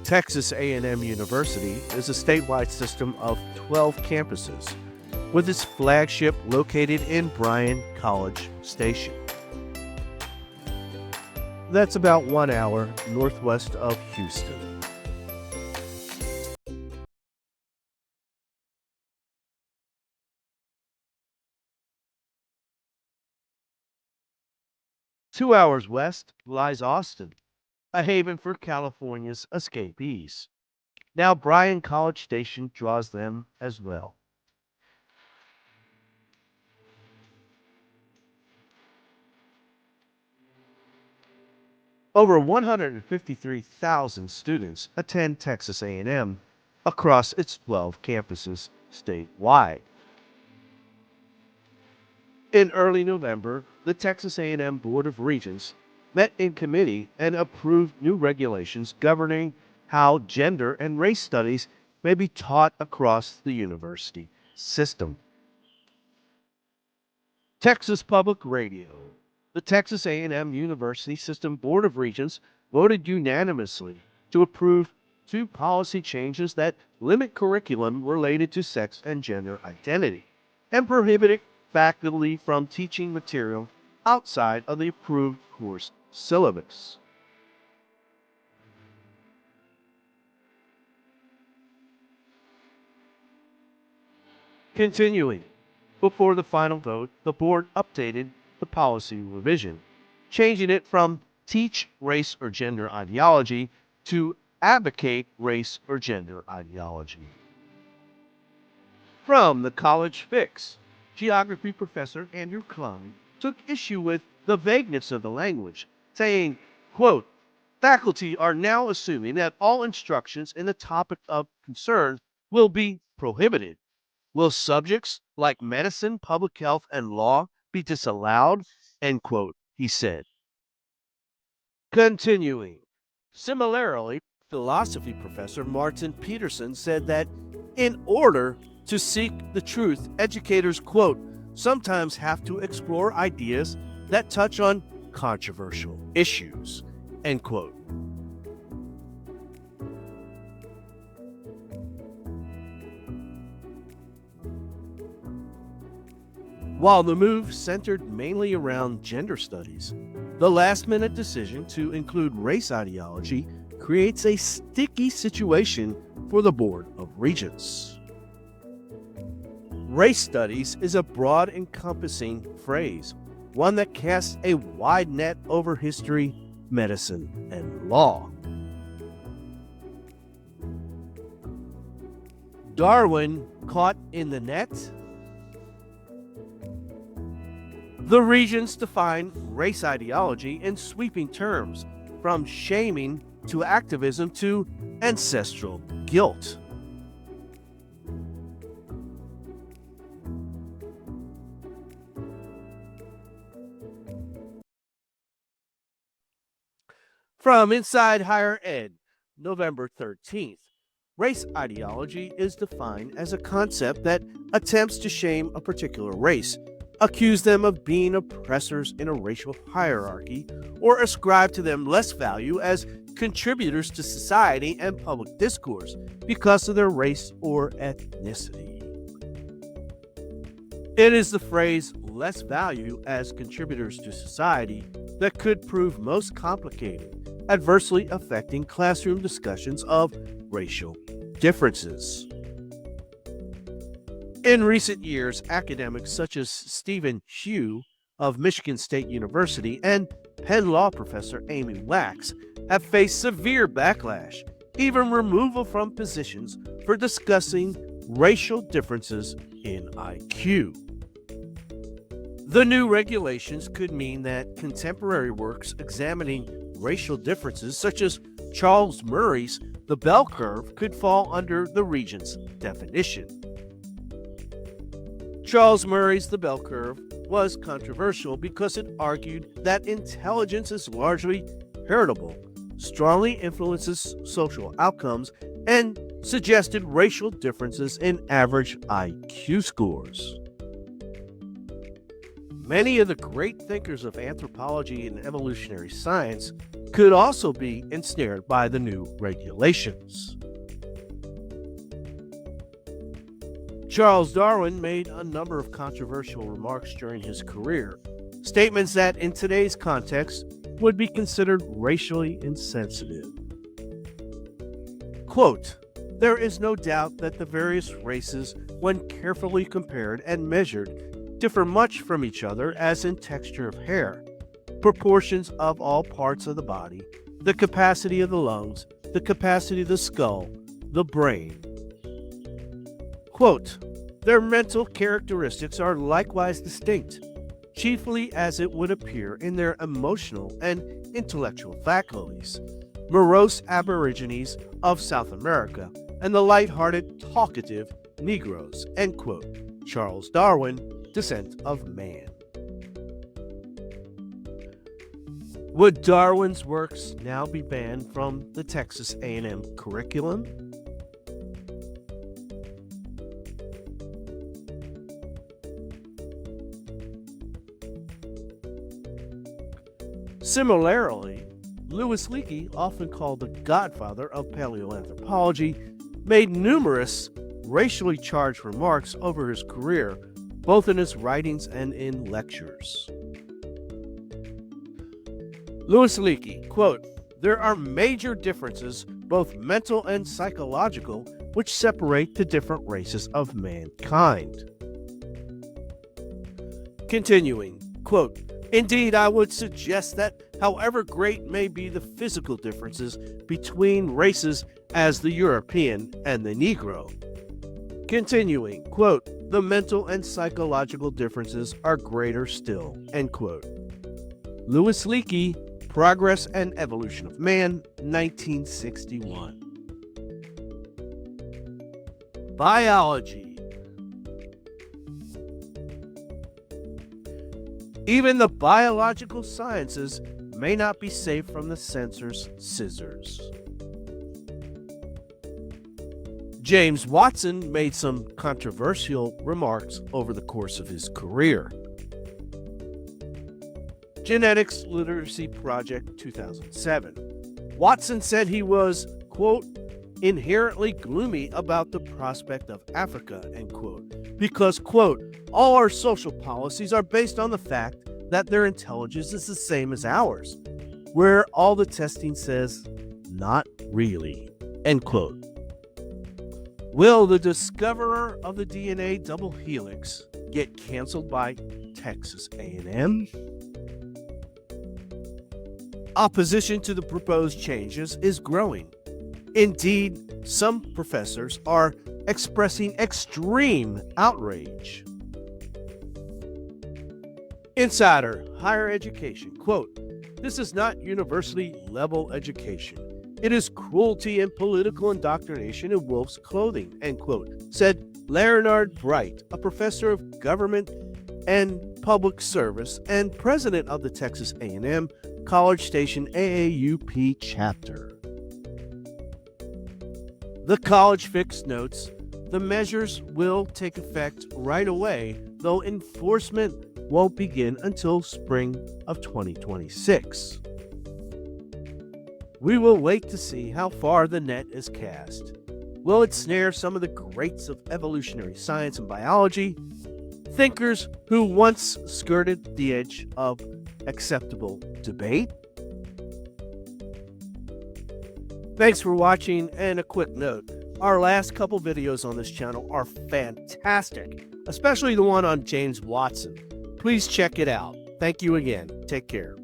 Texas A&M University is a statewide system of 12 campuses, with its flagship located in Bryan College Station. That's about 1 hour northwest of Houston. Two hours west lies Austin, a haven for California's escapees. Now Bryan College Station draws them as well. Over 153,000 students attend Texas A&M across its 12 campuses statewide. In early November, the Texas A&M Board of Regents met in committee and approved new regulations governing how gender and race studies may be taught across the university system. Texas Public Radio. The Texas A&M University System Board of Regents voted unanimously to approve two policy changes that limit curriculum related to sex and gender identity and prohibited faculty from teaching material outside of the approved course syllabus. Continuing, before the final vote, the board updated the policy revision, changing it from teach race or gender ideology to advocate race or gender ideology. From the College Fix, geography professor Andrew Klein took issue with the vagueness of the language, saying, quote, faculty are now assuming that all instructions in the topic of concern will be prohibited. Will subjects like medicine, public health, and law be disallowed? End quote, he said. Continuing. Similarly, philosophy professor Martin Peterson said that in order to seek the truth, educators, quote, sometimes have to explore ideas that touch on controversial issues, end quote. While the move centered mainly around gender studies, the last-minute decision to include race ideology creates a sticky situation for the Board of Regents. Race studies is a broad encompassing phrase, one that casts a wide net over history, medicine, and law. Darwin caught in the net? The Regents define race ideology in sweeping terms, from shaming to activism to ancestral guilt. From Inside Higher Ed, November 13th. Race ideology is defined as a concept that attempts to shame a particular race, accuse them of being oppressors in a racial hierarchy, or ascribe to them less value as contributors to society and public discourse because of their race or ethnicity. It is the phrase less value as contributors to society that could prove most complicated, adversely affecting classroom discussions of racial differences. In recent years, academics such as Stephen Hugh of Michigan State University and Penn Law professor Amy Wax have faced severe backlash, even removal from positions for discussing racial differences in IQ. The new regulations could mean that contemporary works examining racial differences, such as Charles Murray's The Bell Curve, could fall under the Regents' definition. Charles Murray's The Bell Curve was controversial because it argued that intelligence is largely heritable, strongly influences social outcomes, and suggested racial differences in average IQ scores. Many of the great thinkers of anthropology and evolutionary science could also be ensnared by the new regulations. Charles Darwin made a number of controversial remarks during his career, statements that in today's context would be considered racially insensitive. Quote, "There is no doubt that the various races, when carefully compared and measured, differ much from each other as in texture of hair, proportions of all parts of the body, the capacity of the lungs, the capacity of the skull, the brain." Quote, "Their mental characteristics are likewise distinct, chiefly as it would appear in their emotional and intellectual faculties. Morose aborigines of South America and the light-hearted, talkative Negroes." End quote. Charles Darwin, Descent of Man. Would Darwin's works now be banned from the Texas A&M curriculum? Similarly, Louis Leakey, often called the godfather of paleoanthropology, made numerous racially charged remarks over his career, both in his writings and in lectures. Louis Leakey, quote, "There are major differences, both mental and psychological, which separate the different races of mankind." Continuing, quote, "Indeed, I would suggest that however great may be the physical differences between races as the European and the Negro." Continuing, quote, "The mental and psychological differences are greater still." End quote. Louis Leakey, Progress and Evolution of Man, 1961. Biology. Even the biological sciences may not be safe from the censor's scissors. James Watson made some controversial remarks over the course of his career. Genetics Literacy Project 2007. Watson said he was, quote, "inherently gloomy about the prospect of Africa," end quote, because, quote, "all our social policies are based on the fact that their intelligence is the same as ours, where all the testing says, not really," end quote. Will the discoverer of the DNA double helix get canceled by Texas A&M? Opposition to the proposed changes is growing. Indeed, some professors are expressing extreme outrage. Insider Higher Education, quote, "This is not university-level education. It is cruelty and political indoctrination in wolf's clothing," end quote, said Leonard Bright, a professor of government and public service and president of the Texas A&M College Station AAUP chapter. The College Fix notes, "The measures will take effect right away, though enforcement won't begin until spring of 2026. We will wait to see how far the net is cast. Will it snare some of the greats of evolutionary science and biology, thinkers who once skirted the edge of acceptable debate?" Thanks for watching, and a quick note, our last couple videos on this channel are fantastic, especially the one on James Watson. Please check it out. Thank you again. Take care.